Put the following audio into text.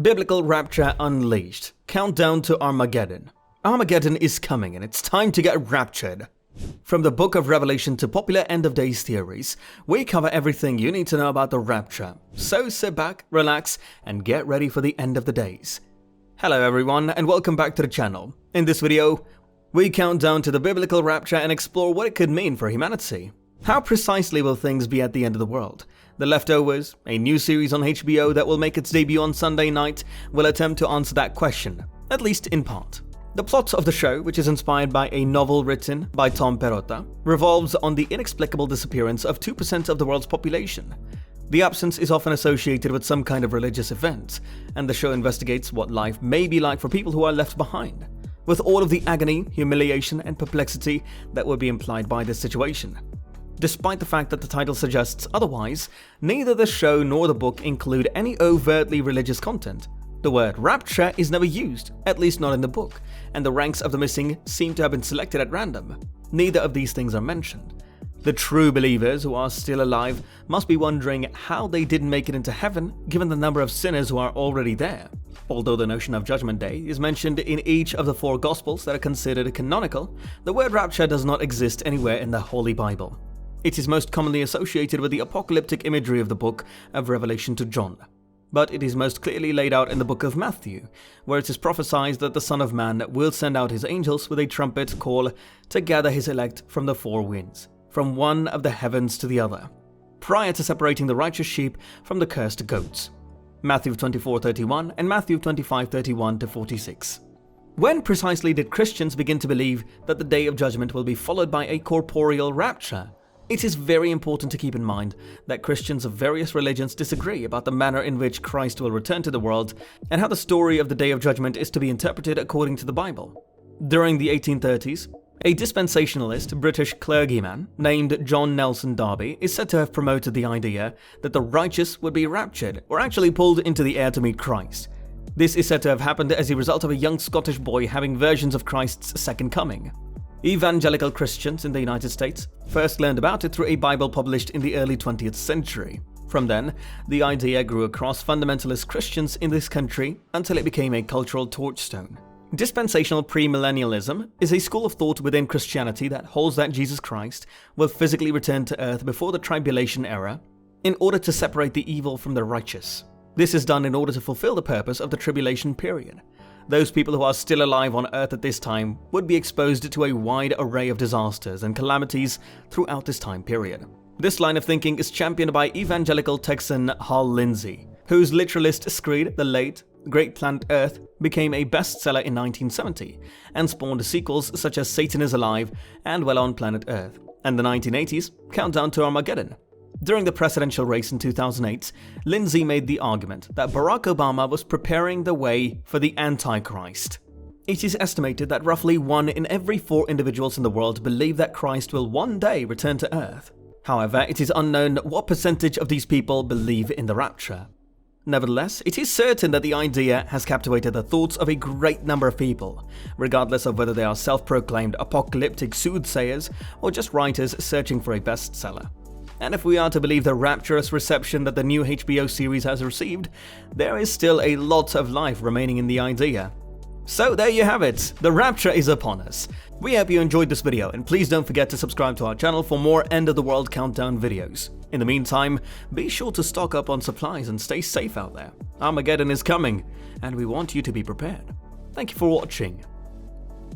Biblical Rapture Unleashed. Countdown to Armageddon. Armageddon is coming and it's time to get raptured. From the book of Revelation to popular end-of-days theories, we cover everything you need to know about the rapture. So sit back, relax, and get ready for the end of the days. Hello everyone and welcome back to the channel. In this video, we count down to the biblical rapture and explore what it could mean for humanity. How precisely will things be at the end of the world? The Leftovers, a new series on HBO that will make its debut on Sunday night, will attempt to answer that question, at least in part. The plot of the show, which is inspired by a novel written by Tom Perrotta, revolves on the inexplicable disappearance of 2% of the world's population. The absence is often associated with some kind of religious event, and the show investigates what life may be like for people who are left behind, with all of the agony, humiliation, and perplexity that would be implied by this situation. Despite the fact that the title suggests otherwise, neither the show nor the book include any overtly religious content. The word rapture is never used, at least not in the book, and the ranks of the missing seem to have been selected at random. Neither of these things are mentioned. The true believers who are still alive must be wondering how they didn't make it into heaven given the number of sinners who are already there. Although the notion of Judgment Day is mentioned in each of the 4 Gospels that are considered canonical, the word rapture does not exist anywhere in the Holy Bible. It is most commonly associated with the apocalyptic imagery of the book of Revelation to John. But it is most clearly laid out in the book of Matthew, where it is prophesied that the Son of Man will send out his angels with a trumpet call to gather his elect from the 4 winds, from one of the heavens to the other, prior to separating the righteous sheep from the cursed goats. Matthew 24:31 and Matthew 25:31-46. When precisely did Christians begin to believe that the day of judgment will be followed by a corporeal rapture? It is very important to keep in mind that Christians of various religions disagree about the manner in which Christ will return to the world and how the story of the Day of Judgment is to be interpreted according to the Bible. During the 1830s, a dispensationalist British clergyman named John Nelson Darby is said to have promoted the idea that the righteous would be raptured, or actually pulled into the air to meet Christ. This is said to have happened as a result of a young Scottish boy having visions of Christ's second coming. Evangelical Christians in the United States first learned about it through a Bible published in the early 20th century. From then, the idea grew across fundamentalist Christians in this country until it became a cultural touchstone. Dispensational premillennialism is a school of thought within Christianity that holds that Jesus Christ will physically return to earth before the tribulation era in order to separate the evil from the righteous. This is done in order to fulfill the purpose of the tribulation period. Those people who are still alive on Earth at this time would be exposed to a wide array of disasters and calamities throughout this time period. This line of thinking is championed by evangelical Texan Hal Lindsey, whose literalist screed, The Late, Great Planet Earth, became a bestseller in 1970 and spawned sequels such as Satan is Alive and Well on Planet Earth, and the 1980s Countdown to Armageddon. During the presidential race in 2008, Lindsey made the argument that Barack Obama was preparing the way for the Antichrist. It is estimated that roughly 1 in every 4 individuals in the world believe that Christ will one day return to Earth. However, it is unknown what percentage of these people believe in the rapture. Nevertheless, it is certain that the idea has captivated the thoughts of a great number of people, regardless of whether they are self-proclaimed apocalyptic soothsayers or just writers searching for a bestseller. And if we are to believe the rapturous reception that the new HBO series has received, there is still a lot of life remaining in the idea. So there you have it, the rapture is upon us. We hope you enjoyed this video, and please don't forget to subscribe to our channel for more end of the world countdown videos. In the meantime, be sure to stock up on supplies and stay safe out there. Armageddon is coming, and we want you to be prepared. Thank you for watching.